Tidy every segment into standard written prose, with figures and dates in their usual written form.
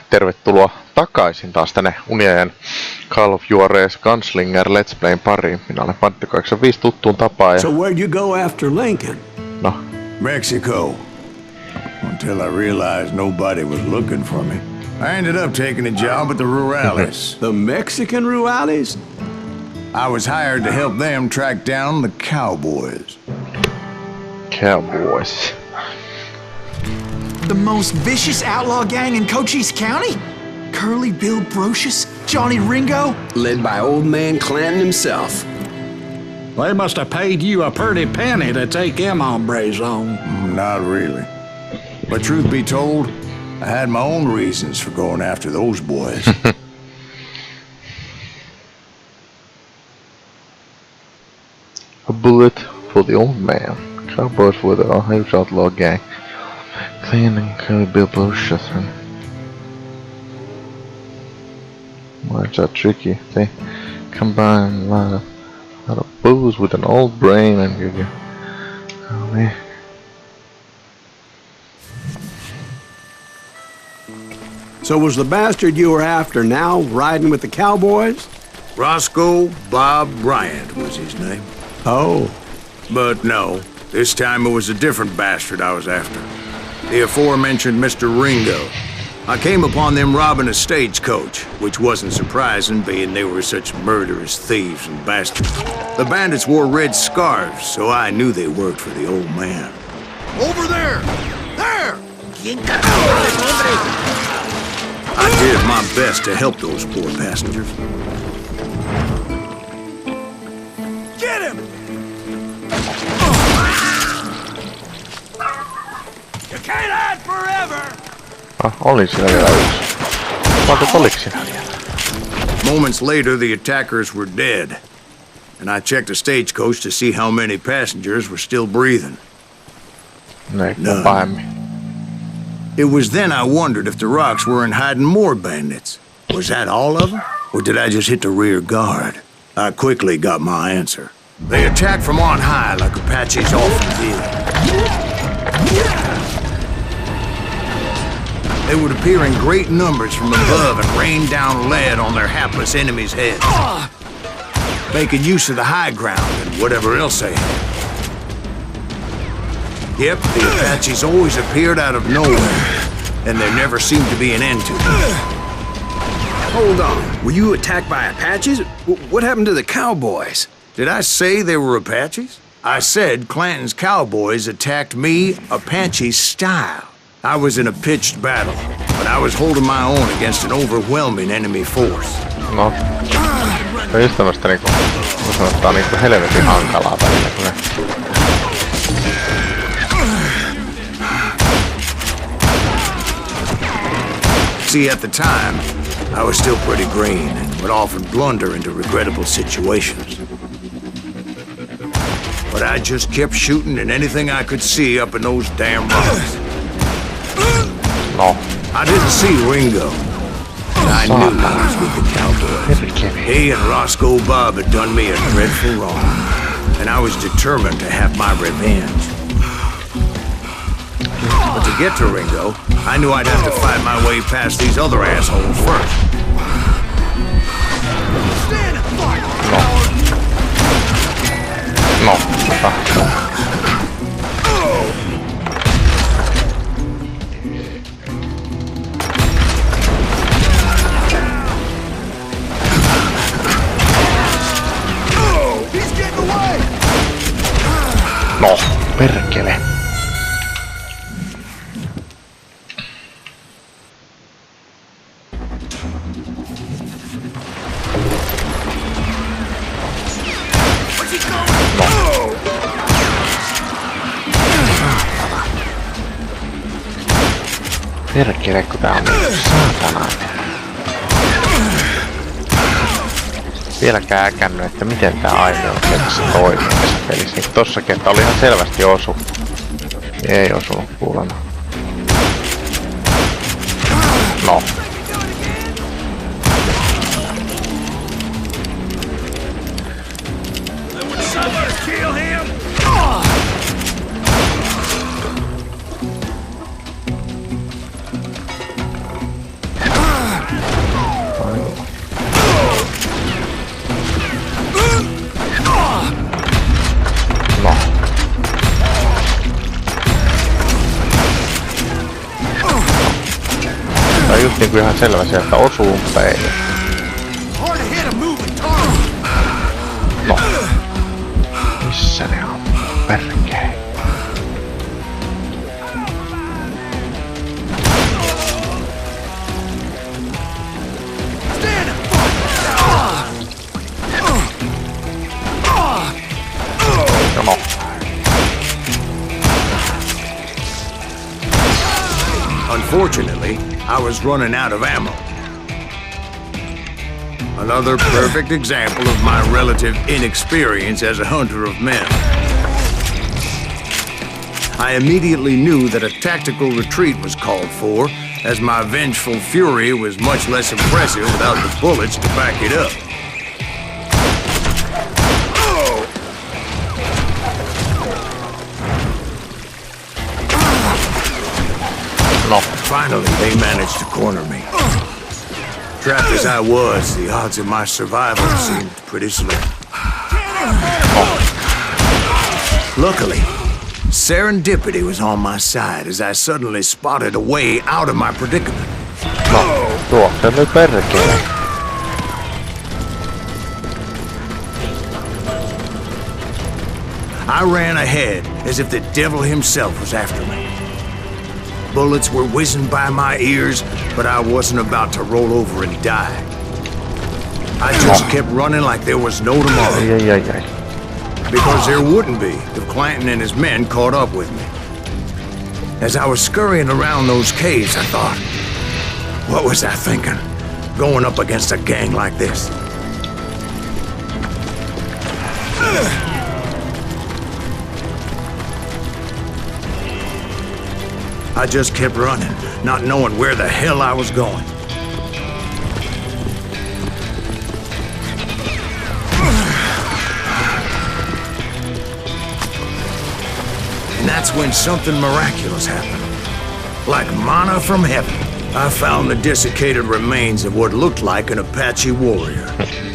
tervetuloa takaisin taas tänne Unien Call of Juarez Gunslinger Let's Playn pariin. Minä olen Pantti 85 tuttuun tapaan ja... So where'd you go after Lincoln? No. Mexico. Until I realized nobody was looking for me. I ended up taking a job at the Rurales. The Mexican Rurales? I was hired to help them track down the Cowboys. Cowboys. The most vicious outlaw gang in Cochise County? Curly Bill Brocious? Johnny Ringo? Led by old man Clanton himself. They must have paid you a pretty penny to take them hombres on. Not really. But truth be told, I had my own reasons for going after those boys. A bullet for the old man. Cowboys were the huge outlaw gang. Clean and Curly Bill Brocious. Why is that tricky? They combine a lot of booze with an old brain and give you... Oh man. So was the bastard you were after now riding with the Cowboys? Roscoe Bob Bryant was his name. Oh. But no, this time it was a different bastard I was after. The aforementioned Mr. Ringo. I came upon them robbing a stagecoach, which wasn't surprising, being they were such murderous thieves and bastards. The bandits wore red scarves, so I knew they worked for the old man. Over there! There! I did my best to help those poor passengers. Get him! You can't hide forever! Oli siellä vielä yksi. Oliko siinä vielä? Moments later, the attackers were dead. And I checked the stagecoach to see how many passengers were still breathing. None. It was then I wondered if the rocks weren't hiding more bandits. Was that all of them? Or did I just hit the rear guard? I quickly got my answer. They attacked from on high like Apaches often did. They would appear in great numbers from above and rain down lead on their hapless enemies' heads, making use of the high ground and whatever else they had. Yep, the Apaches always appeared out of nowhere, and there never seemed to be an end to them. Hold on. Were you attacked by Apaches? What happened to the Cowboys? Did I say they were Apaches? I said Clanton's Cowboys attacked me Apache style. I was in a pitched battle, but I was holding my own against an overwhelming enemy force. No. Se on just tämmöstä niinku... Voi sanoa, että on niinku helvetin hankalaa välillä, kun ne... See, at the time, I was still pretty green and would often blunder into regrettable situations. But I just kept shooting at anything I could see up in those damn rocks. No. I didn't see Ringo. I knew he was with the Cowboys. He and Roscoe Bob had done me a dreadful wrong, and I was determined to have my revenge. But to get to Ringo, I knew I'd have to fight my way past these other assholes first. No. No, perkele. Perkele, kun tää on saatana. Vieläkään äkännyt, että miten tää ainoa tässä toimii tässä pelissä. Niin tossakin, että oli ihan selvästi osu. Ei osunut kuulemma. No. niinku ihan selvä sieltä osuun päin. Hard to hit a moving target. No. Missä ne on? Perkele. No. Unfortunately, I was running out of ammo. Another perfect example of my relative inexperience as a hunter of men. I immediately knew that a tactical retreat was called for, as my vengeful fury was much less impressive without the bullets to back it up. No. Finally, they managed to corner me. Trapped as I was, the odds of my survival seemed pretty slim. Luckily, serendipity was on my side as I suddenly spotted a way out of my predicament. No. Tuo se nyt perkele. I ran ahead as if the devil himself was after me. Bullets were whizzing by my ears, but I wasn't about to roll over and die. I just kept running like there was no tomorrow. Ai. Because there wouldn't be if Clanton and his men caught up with me. As I was scurrying around those caves, I thought, what was I thinking? Going up against a gang like this? I just kept running, not knowing where the hell I was going. And that's when something miraculous happened. Like manna from heaven, I found the desiccated remains of what looked like an Apache warrior.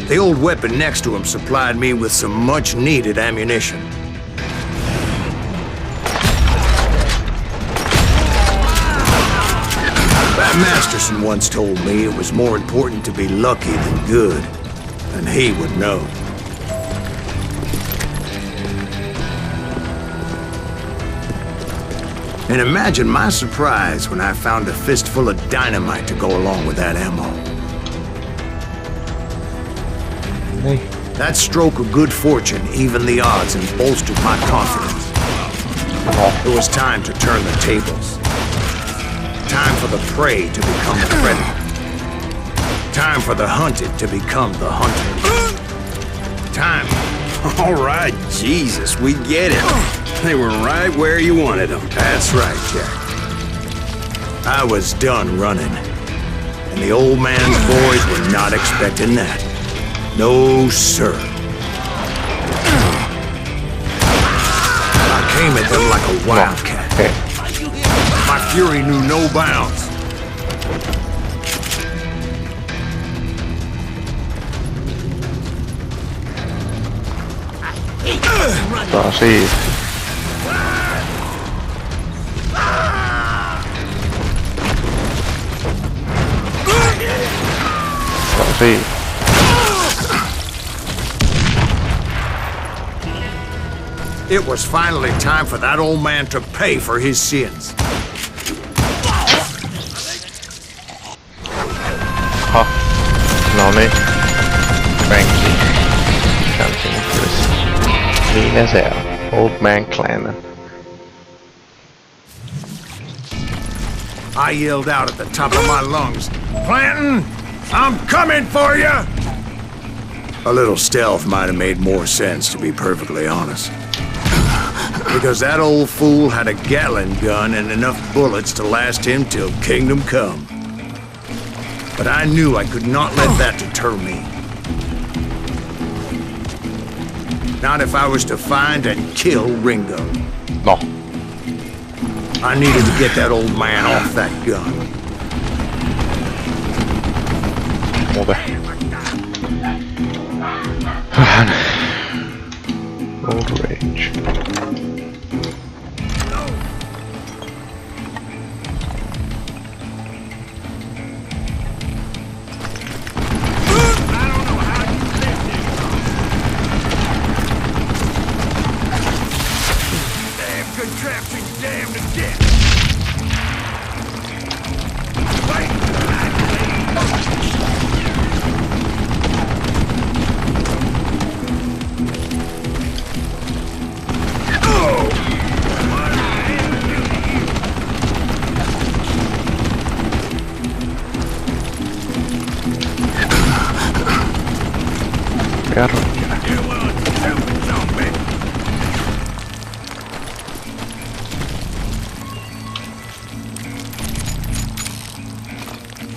The old weapon next to him supplied me with some much-needed ammunition. Masterson once told me it was more important to be lucky than good, and he would know. And imagine my surprise when I found a fistful of dynamite to go along with that ammo. Hey. That stroke of good fortune evened the odds and bolstered my confidence. It was time to turn the tables. Time for the prey to become the predator. Time for the hunted to become the hunter. Time. All right, Jesus, we get it. They were right where you wanted them. That's right, Jack. I was done running. And the old man's boys were not expecting that. No, sir. I came at them like a wildcat. Hey. My fury knew no bounds. Tää siitä. Tää siitä. It was finally time for that old man to pay for his sins. Ha. No niin. Frankie. Something this. Siinä se on. Old Man Clan. I yelled out at the top of my lungs, Clanton, I'm coming for you! A little stealth might have made more sense, to be perfectly honest. Because that old fool had a Gatling gun and enough bullets to last him till kingdom come. But I knew I could not let that deter me. Not if I was to find and kill Ringo. No. I needed to get that old man off that gun. Muuten. Vähän. Old rage. traps and damned to death. Wait!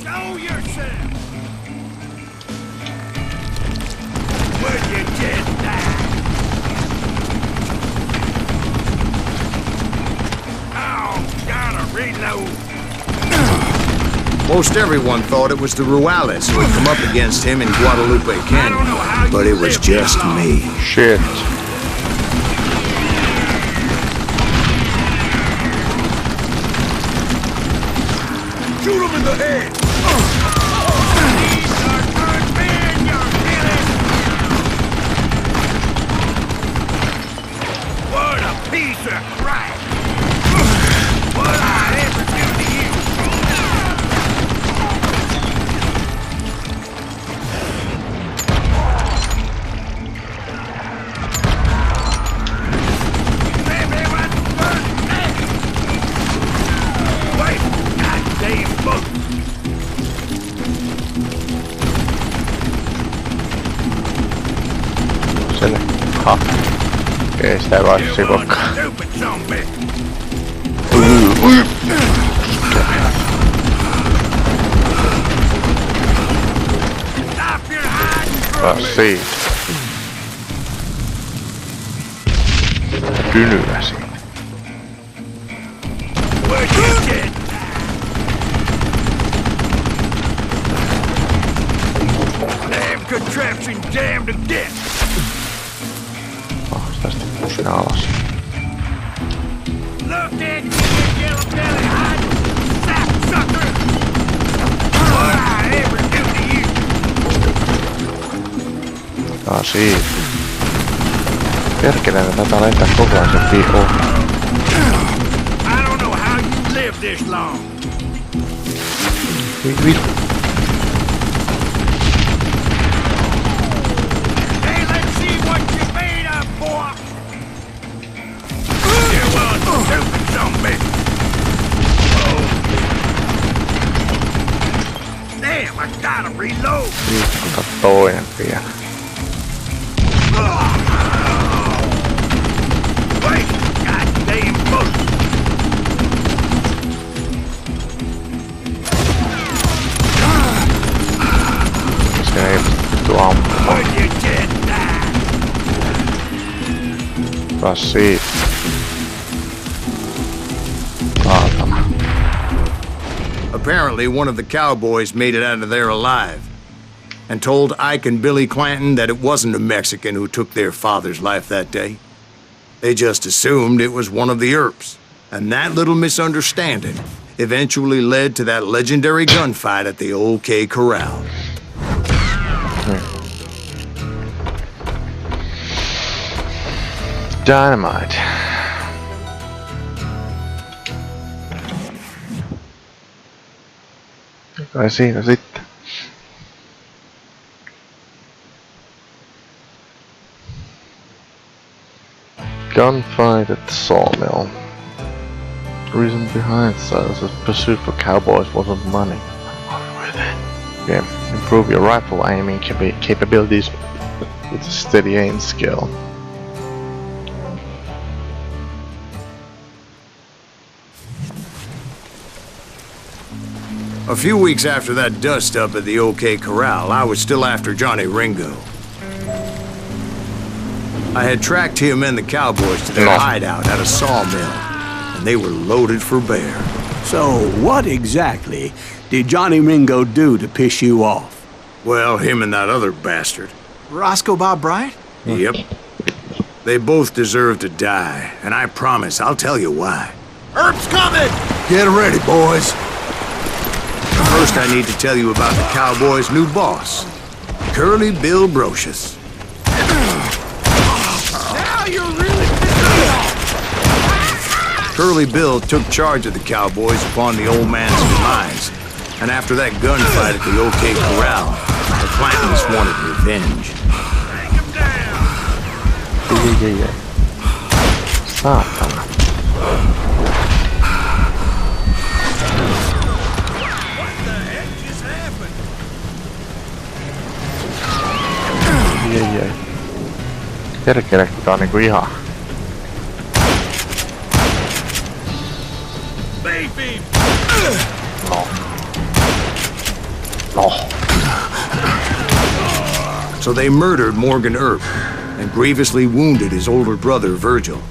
Show yourself! Would you just die? Oh, gotta reload. Most everyone thought it was the Ruales who had come up against him in Guadalupe Canyon, but it was just me. Shit. Shoot him in the head! These are good men, you're killing! What a piece of crap! What I ever do to you? Everyone's first name! Wait! Goddamn book! Sille. Ha. Okei, sitä ei vaan sivukkaa. Stupid zombie! Stop your hiding from me! Siitä. Dynyä siinä. Where'd you get? Damn contraption, damned to death! Oh, tästä pusina alas. Look at you, yellow belly hiding sap sucker! What I ever do to you? Siitä. Perkeleen, tätä lentää koko ajan se piho. I don't know how you live this long. Hey, let's see what you're made of, boy! You stupid zombie! Oh. Damn, I gotta reload! Ota toinen vielä. Wait, goddamn bullet! Se ei pysty ampumaan. Would you just die? Taas siitä. Saatana. Apparently, one of the cowboys made it out of there alive and told Ike and Billy Clanton that it wasn't a Mexican who took their father's life that day. They just assumed it was one of the Earps, and that little misunderstanding eventually led to that legendary gunfight at the OK Corral. Dynamite. Kai siinä sitten. Gunfight at the sawmill. The reason behind this is pursuit for cowboys wasn't money. Yeah, improve your rifle aiming capabilities with a steady aim skill. A few weeks after that dust-up at the OK Corral, I was still after Johnny Ringo. I had tracked him and the cowboys to their hideout at a sawmill, and they were loaded for bear. So, what exactly did Johnny Ringo do to piss you off? Well, him and that other bastard. Roscoe Bob Bryant? Yep. They both deserve to die, and I promise I'll tell you why. Herb's coming! Get ready, boys. First, I need to tell you about the Cowboys' new boss, Curly Bill Brocious. Now you're really pissing me off! Curly Bill took charge of the cowboys upon the old man's demise. And after that gunfight at the OK Corral, the Clantons wanted revenge. Saatana. Jei. Perkele, tää on niinku ihan... No. So they murdered Morgan Earp and grievously wounded his older brother, Virgil.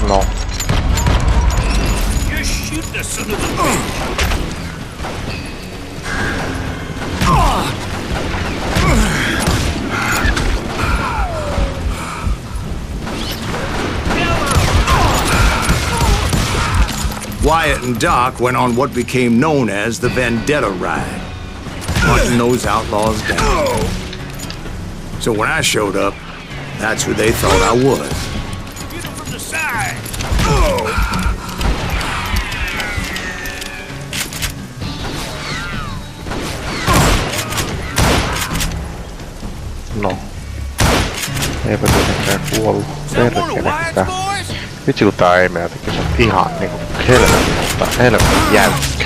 No. Wyatt and Doc went on what became known as the Vendetta Ride, hunting those outlaws down. So when I showed up, that's who they thought I was. Get him from the side! No. Eipä tietenkään kuollut. Perkele. Vitsi kun tää ei mene tekee, se on ihan niinku helvetin jäykkä.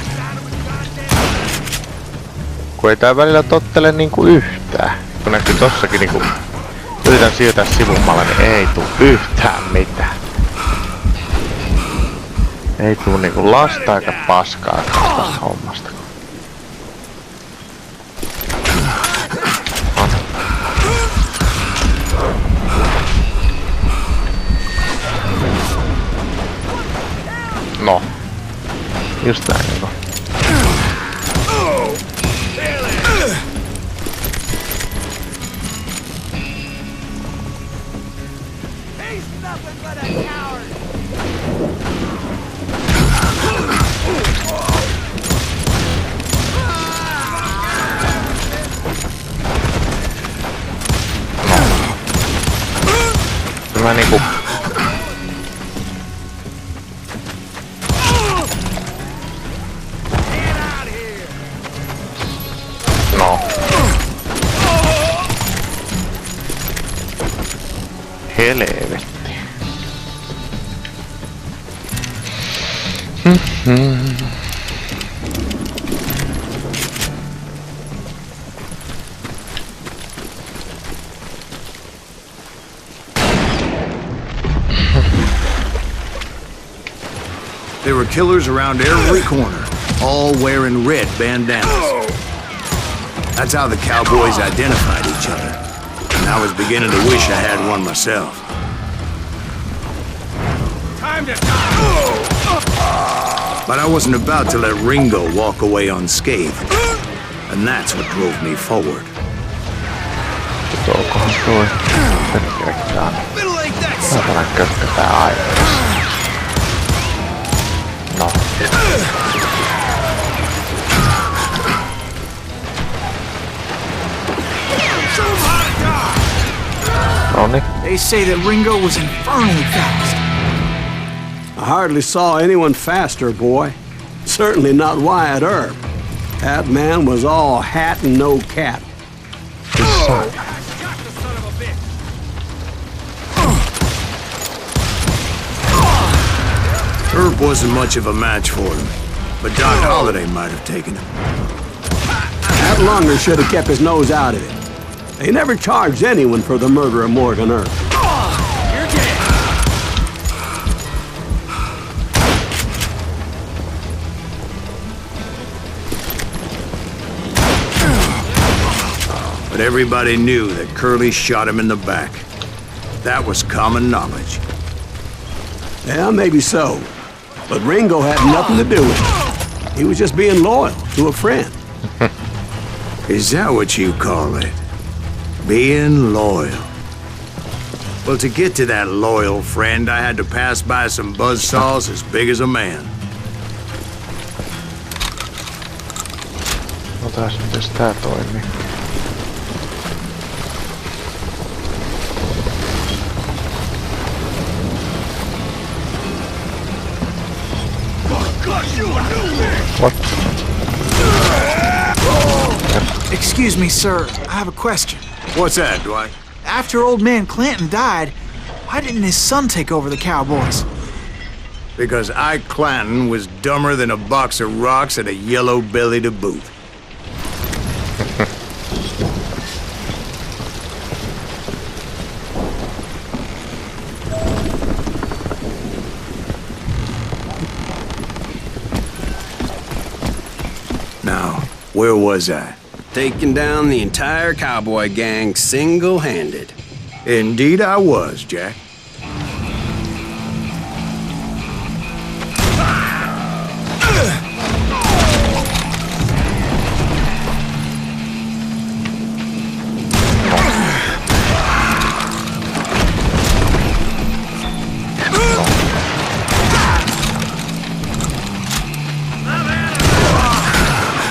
Kun ei tää välillä tottele niinku yhtään. Kun näkyy tossakin niinku... Yritän siirtää sivummalle, niin ei tuu yhtään mitään. Ei tuu niinku lasta eikä paskaa tästä hommasta. No. Just näin niinku. Mä niinku... No. Helvetti. There were killers around every corner, all wearing red bandanas. That's how the cowboys identified each other. And I was beginning to wish I had one myself. Time to die! But I wasn't about to let Ringo walk away unscathed. And that's what drove me forward. Olkoon toi. Perkele. Saatana kökkötää aivan. No. Nonni. They say that Ringo was infernally fast. I hardly saw anyone faster, boy. Certainly not Wyatt Earp. That man was all hat and no cat. Earp wasn't much of a match for him, but Doc Holliday might have taken him. That Lunger should have kept his nose out of it. They never charged anyone for the murder of Morgan Earp. You're dead. But everybody knew that Curly shot him in the back. That was common knowledge. Yeah, maybe so. But Ringo had nothing to do with it. He was just being loyal to a friend. Is that what you call it? Being loyal? Well, to get to that loyal friend, I had to pass by some buzzsaws as big as a man. Otas, mites tää toimii? What? Excuse me, sir. I have a question. What's that, Dwight? After old man Clanton died, why didn't his son take over the Cowboys? Because Ike Clanton was dumber than a box of rocks and a yellow belly to boot. Now, where was I? Taking down the entire cowboy gang single-handed. Indeed I was, Jack.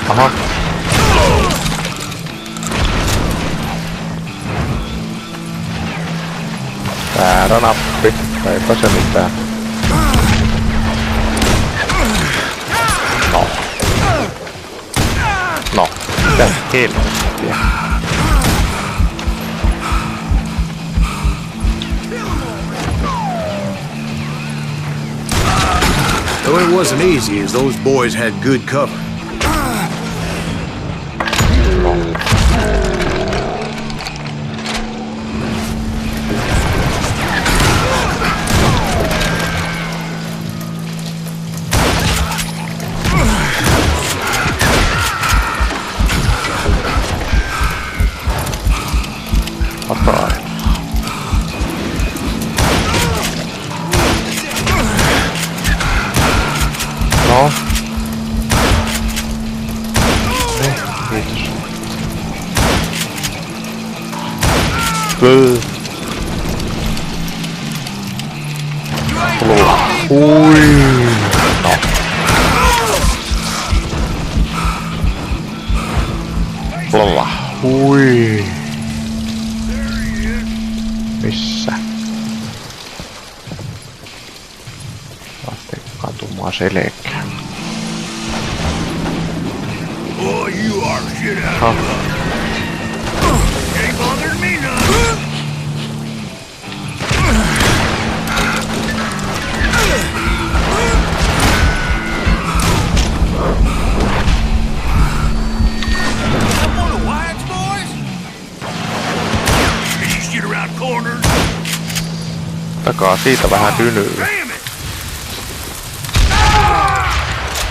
Aha. Väärä nappi. Eipä se mitään. No. No. Mitä helvettiä? Though it wasn't easy, as those boys had good cover. Alright. No. Kiitos. Ui. No. Lolla. Ui. Missä? Lähtee katumaan selkään. Boy, you are shit out. Ain't bothered me none. One of Wyatt's boys? You shit around corners. Takaa siitä vähän tynyy. Damn it!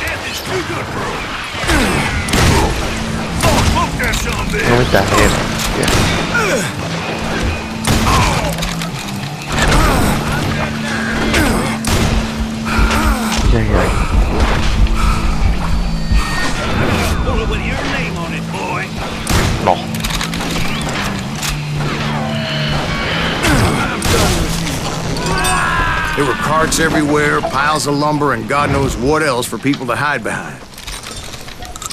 Death is too good for him. No mitä helvettiä? Jäi. No. There were carts everywhere, piles of lumber, and God knows what else for people to hide behind.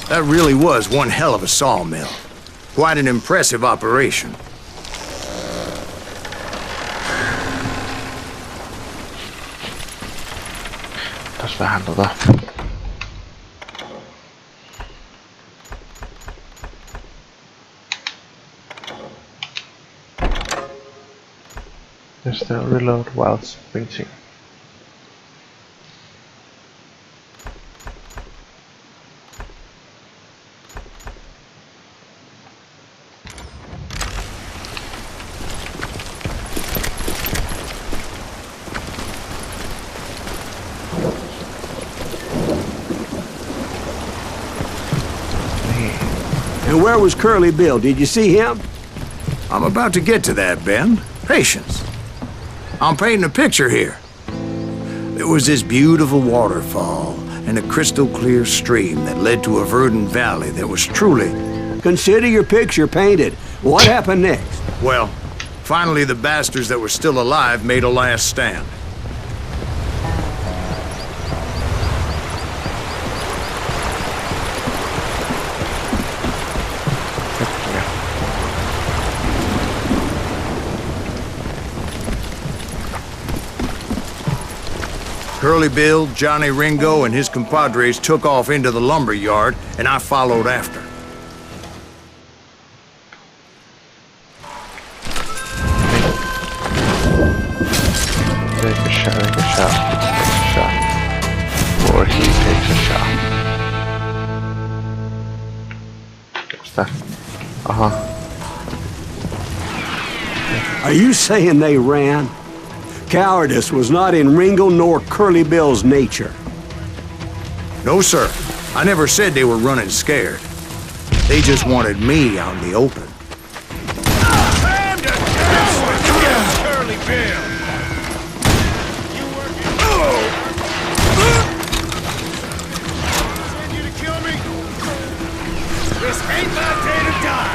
That really was one hell of a sawmill. Quite an impressive operation. Tässä vähän Just reload while sprinting. And where was Curly Bill? Did you see him? I'm about to get to that, Ben. Patience. I'm painting a picture here. There was this beautiful waterfall and a crystal clear stream that led to a verdant valley that was truly... Consider your picture painted. What happened next? Well, finally the bastards that were still alive made a last stand. Curly Bill, Johnny Ringo, and his compadres took off into the lumber yard, and I followed after. Take a shot, take a shot, take a shot. Or he takes a shot. What's that? Uh-huh. Are you saying they ran? Cowardice was not in Ringo nor Curly Bill's nature. No, sir. I never said they were running scared. They just wanted me out in the open. Curly Bill! You working? Send you to kill me? This ain't my day to die!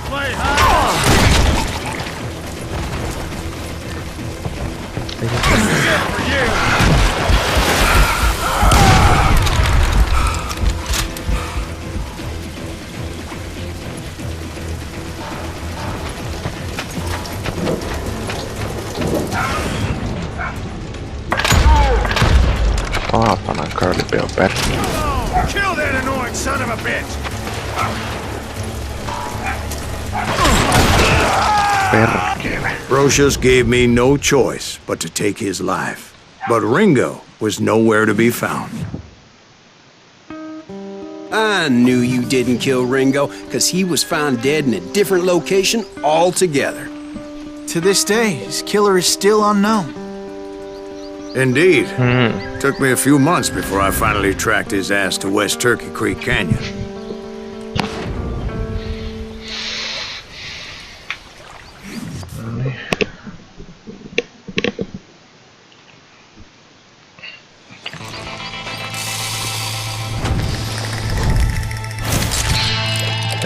Play hard. This is it for you. Oh, panan Curly Bill back. Kill that annoying son of a bitch. Brocious gave me no choice but to take his life. But Ringo was nowhere to be found. I knew you didn't kill Ringo, because he was found dead in a different location altogether. To this day, his killer is still unknown. Indeed. Took me a few months before I finally tracked his ass to West Turkey Creek Canyon.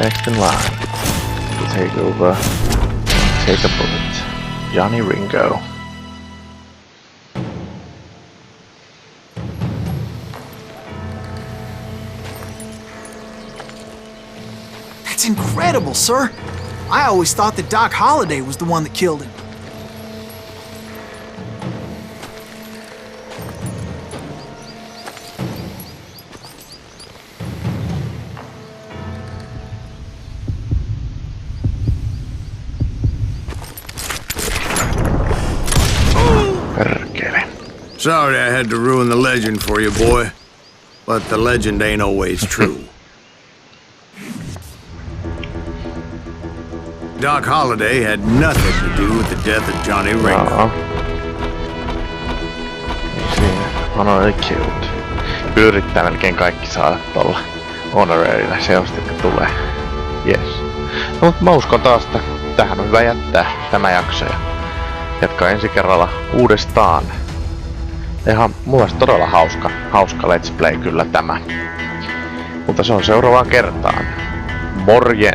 Next in line to take over, take a bullet. Johnny Ringo. That's incredible, sir. I always thought that Doc Holliday was the one that killed him. Sorry I had to ruin the legend for you, boy. But the legend ain't always true. Doc Holliday had nothing to do with the death of Johnny Ringo. Honorary killed. Yrittää melkein kaikki saada tolla honorarilla seosta, kun tulee. Yes. No, mutta mä uskon taas, että tähän on hyvä jättää tämä jakso ja jatkaa ensi kerralla uudestaan. Ihan mulla olisi todella hauska let's play kyllä tämä. Mutta se on seuraavaan kertaan. Morjens!